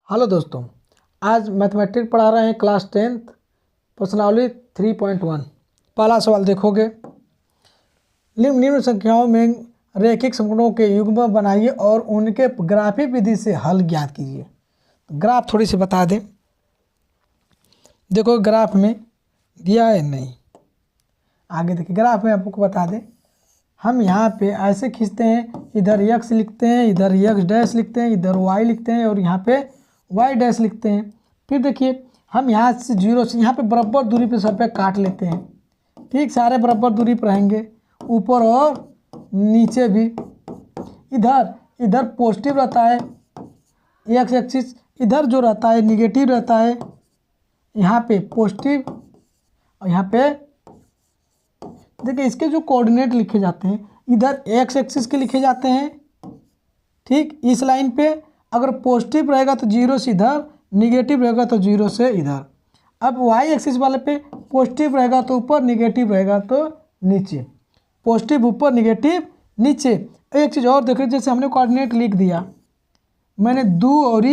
Hello दोस्तों, आज mathematics पढ़ा रहे हैं क्लास 10th प्रश्नावली 3.1। पहला सवाल देखोगे, निम्न संख्याओं में रैखिक समीकरणों के युग्म बनाइए और उनके ग्राफिक विधि से हल ज्ञात कीजिए। ग्राफ थोड़ी सी बता दें। देखो ग्राफ में दिया है नहीं, आगे देखिए ग्राफ में आपको बता दें। हम यहाँ पे ऐसे खींचते हैं, इधर x लिखते हैं, इधर x डैश लिखते हैं, इधर y लिखते हैं और यहाँ पे y डैश लिखते हैं। फिर देखिए हम यहाँ से जीरो से यहाँ पे बराबर दूरी पे सब पे काट लेते हैं। ठीक, सारे बराबर दूरी पर रहेंगे, ऊपर और नीचे भी। इधर पॉजिटिव रहता है x एक्सिस, इधर जो रहता है निगेटिव रहता है। यहाँ पे पॉजिटिव और यहाँ पे देखिए इसके जो कोऑर्डिनेट लिखे जाते हैं, इधर x एक्सिस के लिखे जाते हैं। ठीक, इस लाइन पे अगर पॉजिटिव रहेगा तो जीरो से इधर, निगेटिव रहेगा तो जीरो से इधर। अब y एक्सिस वाले पे पॉजिटिव रहेगा तो ऊपर, निगेटिव रहेगा तो नीचे। पॉजिटिव ऊपर, निगेटिव नीचे। एक चीज़ और देखिए, जैसे हमने कोऑर्डिनेट लिख दिया, मैंने 2 और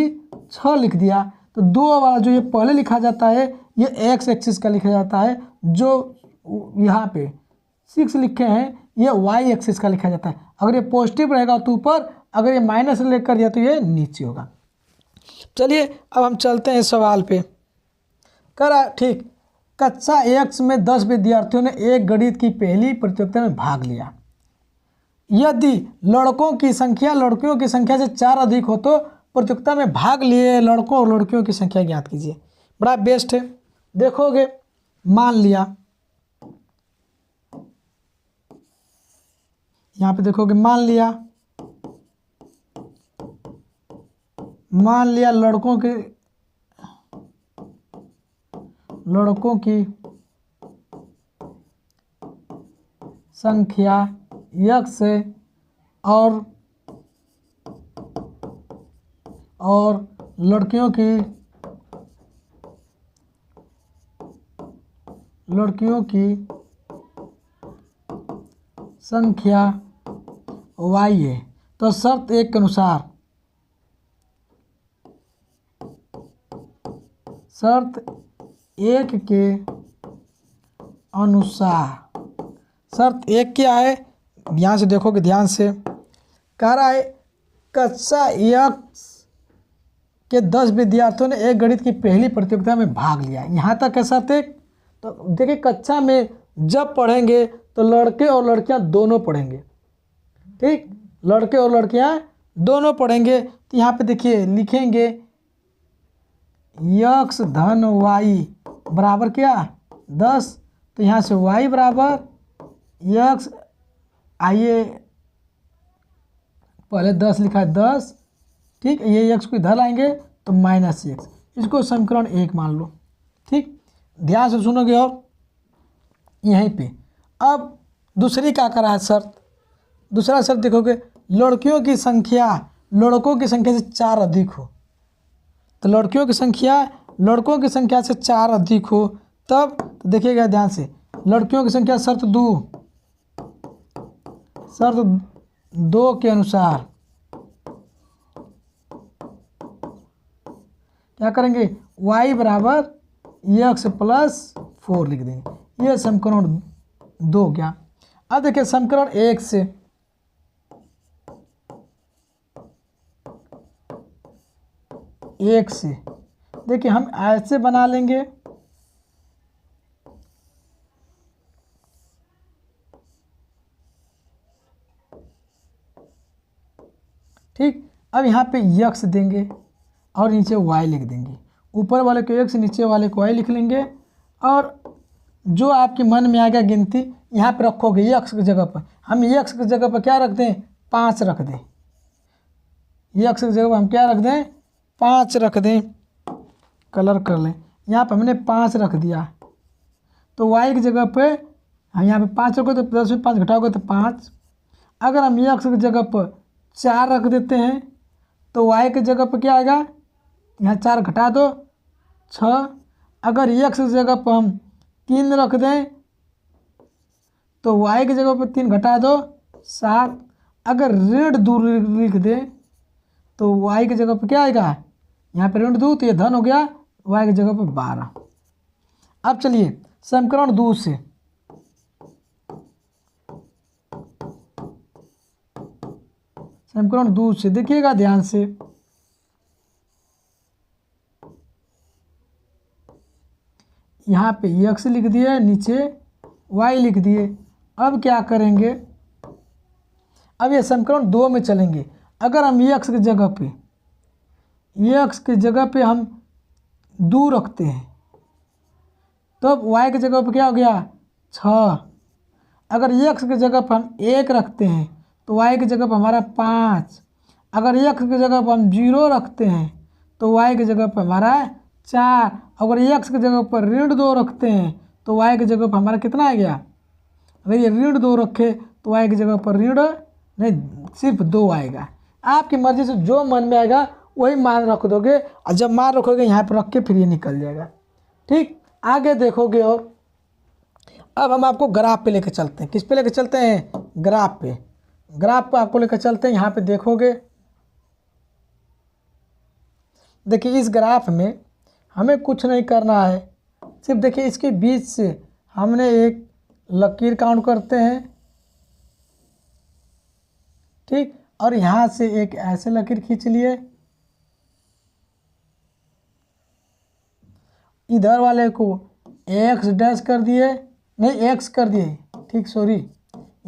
6 लिख दिया, तो 2 वाला जो ये पहले लिखा जाता है ये x एक्सिस का लिखा जाता है। जो यहाँ पे 6 लिखे हैं ये y एक्सिस का लिखा जाता है। अगर ये पॉजिटिव रहेगा तो ऊपर, अगर ये माइनस लेकर दिया तो ये नीचे होगा। चलिए अब हम चलते हैं सवाल पे। करा ठीक, कक्षा 1 में 10 विद्यार्थियों ने एक गणित की पहली प्रतियोगिता में भाग लिया। यदि लड़कों की संख्या लड़कियों की संख्या से 4 अधिक हो तो प्रतियोगिता में भाग लिए लड़कों और लड़कियों की संख्या ज्ञात कीजिए। बड़ा बेस्ट है। देखोगे, मान लिया, यहाँ पे देखोगे मान लिया लड़कों की संख्या x है और लड़कियों की संख्या y है। तो शर्त 1 के अनुसार, शर्त 1 क्या है, ध्यान से देखोगे, ध्यान से कह रहा है कक्षा 1 के 10 विद्यार्थियों ने एक गणित की पहली प्रतियोगिता में भाग लिया। यहाँ तक है शर्त 1। तो देखिए कक्षा में जब पढ़ेंगे तो लड़के और लड़कियाँ दोनों पढ़ेंगे। ठीक, लड़के और लड़कियाँ दोनों पढ़ेंगे। तो यहाँ पे देखिए लिखेंगे x धन y बराबर क्या 10। तो यहाँ से y बराबर x, आइए पहले 10 लिखा है 10। ठीक, ये x को इधर लाएंगे तो -x, इसको समीकरण 1 मान लो। ठीक, ध्यान से सुनोगे। और यहीं पे अब दूसरी क्या करा है शर्त, दूसरा शर्त देखोगे, लड़कियों की संख्या लड़कों की संख्या से 4 अधिक हो। तो लड़कियों की संख्या लड़कों की संख्या से 4 अधिक हो तब, तो देखिएगा ध्यान से, लड़कियों की संख्या शर्त 2 के अनुसार क्या करेंगे, y बराबर x + 4 लिख देंगे। ये समीकरण 2 क्या। अब देखिए समीकरण 1 से देखिए हम ऐसे बना लेंगे। ठीक, अब यहाँ पे x देंगे और नीचे y लिख देंगे। ऊपर वाले को x, नीचे वाले को y लिख लेंगे। और जो आपके मन में आएगा गिनती यहाँ पे रखोगे। x की जगह पर हम x की जगह पर क्या रख दें, 5 रख दें। x की जगह पर हम क्या रख दें, 5 रख दें। कलर कर लें, यहाँ पर हमने 5 रख दिया। तो y की जगह पे हम यहाँ पे 5 रखोगे तो 10 में 5 घटाओगे तो 5। अगर हम x की जगह पर 4 रख देते हैं तो y की जगह पर क्या आएगा, यहाँ 4 घटा दो 6। अगर x की जगह पर हम 3 रख दें तो y की जगह पर 3 घटा दो 7। अगर ऋण दूर लिख दें तो y की जगह पर क्या आएगा यहाँ पे ऋण 2 तो ये धन हो गया, y की जगह पे 12। अब चलिए समीकरण 2 से समीकरण 2 से देखिएगा ध्यान से, यहाँ पे x लिख दिए, नीचे y लिख दिए। अब क्या करेंगे, अब ये समीकरण 2 में चलेंगे। अगर हम x की जगह पे हम 2 रखते हैं तो y की जगह पे क्या हो गया 6। अगर x की जगह पर हम 1 रखते हैं तो y की जगह पर हमारा 5। अगर x की जगह पर हम 0 रखते हैं तो y की जगह पर हमारा 4। अगर x की जगह पर ऋण 2 रखते हैं तो y की जगह पर हमारा कितना आ गया, अगर ये ऋण 2 रखे तो y की जगह पर ऋण नहीं, सिर्फ 2 आएगा। आपकी मर्जी से जो मन में आएगा वही मान रख दोगे, और जब मान रखोगे यहाँ पर रख के फिर ये निकल जाएगा। ठीक, आगे देखोगे। और अब हम आपको ग्राफ पे लेके चलते हैं। किस पे लेके चलते हैं, ग्राफ पे। ग्राफ पे आपको लेकर चलते हैं। यहाँ पे देखोगे, देखिए इस ग्राफ में हमें कुछ नहीं करना है, सिर्फ देखिए इसके बीच से हमने एक लकीर काउंट करते हैं। ठीक, और यहाँ से एक ऐसे लकीर खींच लिए, इधर वाले को x डैश कर दिए, नहीं x कर दिए, ठीक सॉरी,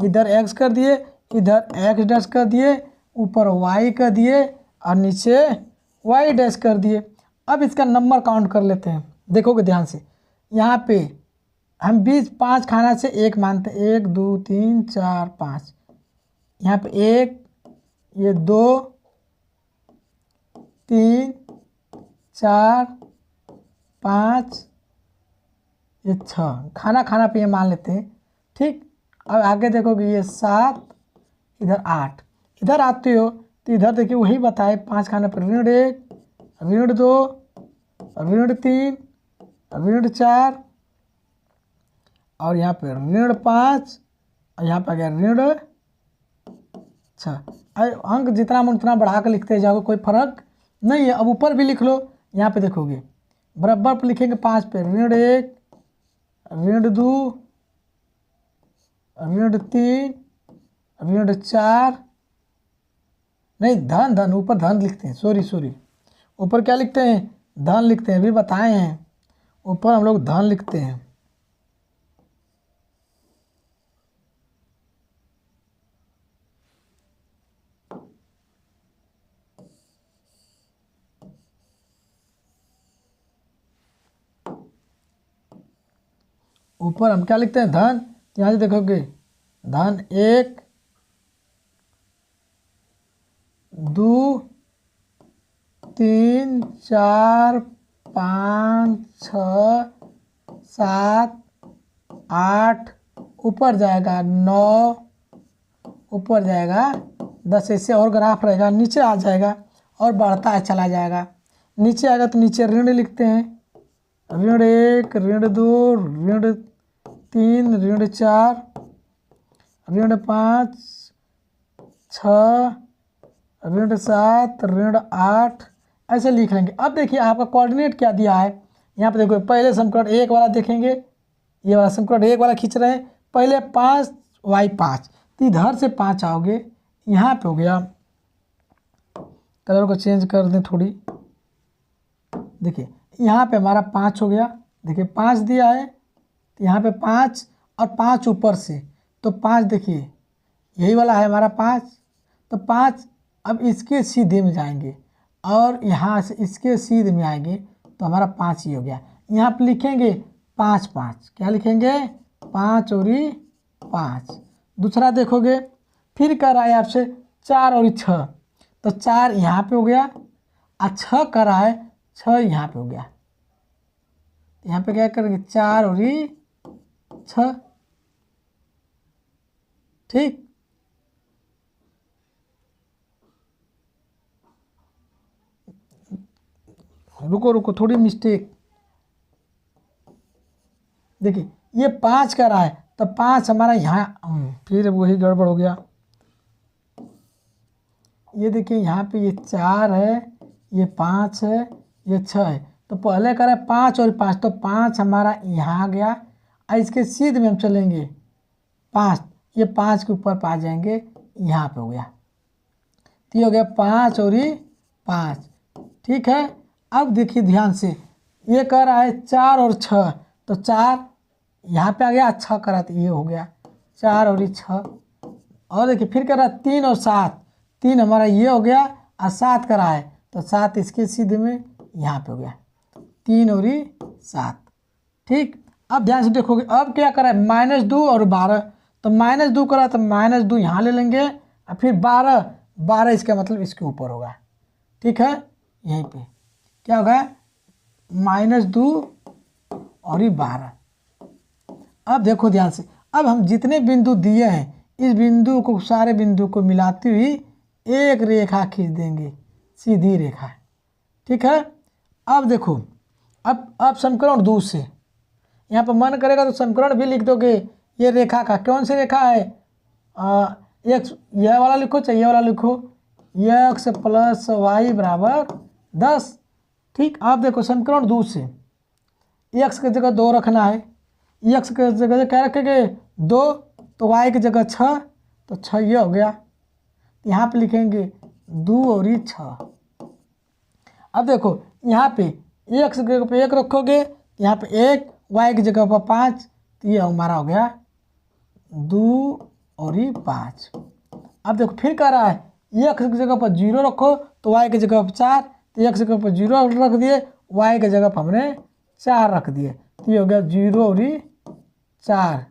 इधर x कर दिए, इधर x डैश कर दिए, ऊपर y कर दिए और नीचे y डैश कर दिए। अब इसका नंबर काउंट कर लेते हैं। देखोगे ध्यान से, यहाँ पे हम बीच 5 खाना से 1 मानते हैं, 1 2 3 4 5। यहाँ पे 1, ये 2 3 4 5, ये 6 खाना खाना पे ये मान लेते हैं। ठीक, अब आगे देखोगे ये 7, इधर 8। इधर आते हो तो इधर देखिए वही बताए, 5 खाने पर ऋण 1, ऋण 2, ऋण 3, ऋण 4 और यहाँ पे ऋण 5 और यहाँ पे आ गया ऋण 6। अंक जितना मन उतना बढ़ा कर लिखते जाओगे, कोई फर्क नहीं है। अब ऊपर भी लिख लो, यहाँ पे देखोगे बराबर पर लिखेंगे 5 पे ऋण 1, ऋण 2, ऋण 3, ऋण 4, नहीं धन धन, ऊपर धन लिखते हैं, सॉरी ऊपर क्या लिखते हैं, धन लिखते हैं, अभी बताए हैं ऊपर हम लोग धन लिखते हैं। ऊपर हम क्या लिखते हैं, धन। यहाँ से देखोगे धन 1 2 3 4 5 6 7 8, ऊपर जाएगा 9, ऊपर जाएगा 10। ऐसे और ग्राफ रहेगा, नीचे आ जाएगा और बढ़ता है चला जाएगा। नीचे आएगा तो नीचे ऋण लिखते हैं, ऋण 1, ऋण 2, ऋण 3, ऋण 4, ऋण 5 6, ऋण 7, ऋण 8, ऐसे लिख लेंगे। अब देखिए आपका कोऑर्डिनेट क्या दिया है, यहाँ पे देखो पहले समीकरण 1 वाला देखेंगे, ये वाला समीकरण 1 वाला खींच रहे हैं। पहले 5 y 5, तो इधर से 5 आओगे, यहाँ पे हो गया, कलर को चेंज कर दें थोड़ी। देखिए यहाँ पे हमारा 5 हो गया, देखिए 5 दिया है तो यहाँ पे 5 और 5 ऊपर से, तो 5 देखिए यही वाला है हमारा 5, तो 5 अब इसके सीधे में जाएंगे और यहाँ से इसके सीधे में आएंगे तो हमारा 5 ही हो गया। यहाँ पे लिखेंगे 5 5, क्या लिखेंगे 5 और 5। दूसरा देखोगे फिर कह रहा है आपसे 4 और 6, तो 4 यहाँ पे हो गया और 6 कर रहा है, 6 यहाँ पे हो गया। यहाँ पे क्या करेंगे 4 और 6। ठीक, रुको थोड़ी मिस्टेक, देखिए ये 5 का रहा है तो 5 हमारा यहाँ, फिर वही गड़बड़ हो गया। ये देखिए यहाँ पे ये 4 है, ये 5 है, ये 6 है। तो पहले करें 5 और 5, तो 5 हमारा यहाँ आ गया और इसके सीध में हम चलेंगे 5, ये 5 के ऊपर पा जाएंगे, यहाँ पे हो गया। तो ये हो गया 5 और 5, ठीक है। अब देखिए ध्यान से, ये कर रहा है 4 और 6, तो 4 यहाँ पे आ गया, 6 करा तो ये हो गया 4 और 6। और देखिए फिर कर रहा है 3 और 7, 3 हमारा ये हो गया और 7 करा है, तो 7 इसके सीधे में यहाँ पे हो गया 3 और 7, ठीक। अब ध्यान से देखोगे, अब क्या करा है -2 और 12, तो -2 करा तो -2 यहाँ ले लेंगे और फिर 12 इसका मतलब इसके ऊपर होगा, ठीक है। यहीं पे क्या होगा -2 और 12। अब देखो ध्यान से, अब हम जितने बिंदु दिए हैं इस बिंदु को, सारे बिंदु को मिलाती हुई एक रेखा खींच देंगे, सीधी रेखा, ठीक है। अब देखो, अब समीकरण 2 से यहाँ पर मन करेगा तो समीकरण भी लिख दोगे। ये रेखा का कौन सी रेखा है, x, यह वाला लिखो चाहे ये वाला लिखो, x + y = 10, ठीक। अब देखो समीकरण 2 से x की जगह 2 रखना है, x की जगह क्या रखेंगे 2, तो y की जगह 6, तो 6 ये हो गया। यहाँ पे लिखेंगे 2 और 6। अब देखो यहाँ पे x की जगह पे 1 रखोगे, यहाँ पे 1, y की जगह पर 5, तो ये हमारा हो गया 2 और 5। अब देखो फिर कह रहा है x की जगह पर 0 रखो, तो y की जगह पर 4, तो x की जगह पर 0 रख दिए, y की जगह पर हमने 4 रख दिए, तो ये हो गया 0 और 4,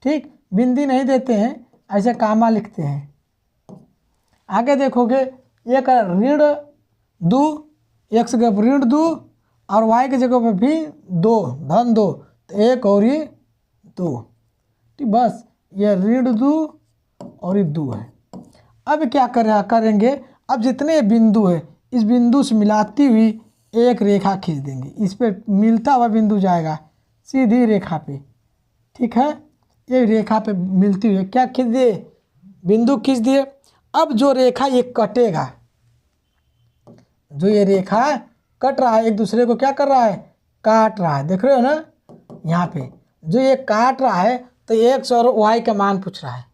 ठीक। बिंदी नहीं देते हैं, ऐसे कामा लिखते हैं। आगे देखोगे ये कर -2, x की जगह पर -2 और y की जगह पर भी 2, धन 2, तो 1 और 2, ठीक। बस ये -2 और 2 है। अब क्या करेंगे, अब जितने बिंदु है इस बिंदु से मिलाती हुई एक रेखा खींच देंगे, इस पे मिलता हुआ बिंदु जाएगा सीधी रेखा पे, ठीक है। ये रेखा पे मिलती हुई क्या खींच दिए, बिंदु खींच दिए। अब जो रेखा ये कटेगा, जो ये रेखा कट रहा है, एक दूसरे को क्या कर रहा है, काट रहा है, देख रहे हो ना। यहाँ पे जो ये काट रहा है तो x और y का मान पूछ रहा है,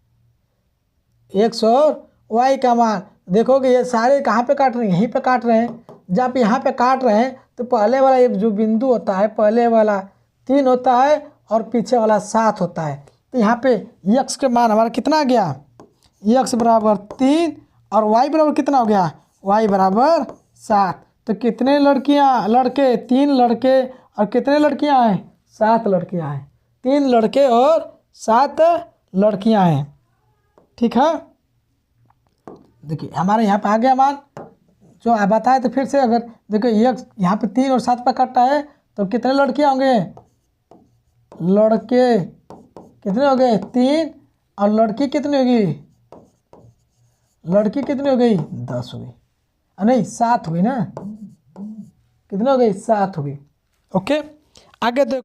x और y का मान। देखोगे ये सारे कहाँ पे काट रहे हैं, यहीं पे काट रहे हैं। जब यहाँ पे काट रहे हैं तो पहले वाला ये जो बिंदु होता है, पहले वाला 3 होता है और पीछे वाला 7 होता है। तो यहाँ पे x के मान हमारा कितना आ गया, x = 3 और y बराबर कितना हो गया, y = 7। तो कितने लड़के 3 लड़के और कितने लड़कियां हैं, 7 लड़कियां हैं, 3 लड़के और 7 लड़कियां हैं, ठीक है। देखिए हमारे यहाँ पे आ गया मान जो आप बताए। तो फिर से अगर देखो x यहाँ पे 3 और 7 पर कटता है तो कितने लड़कियां होंगे, लड़के कितने हो गए 3 और लड़की कितनी होगी, लड़की कितनी हो गई 10 हो गई, नहीं 7 हुई ना, कितने हो गई 7 हो गई। ओके आगे देखो।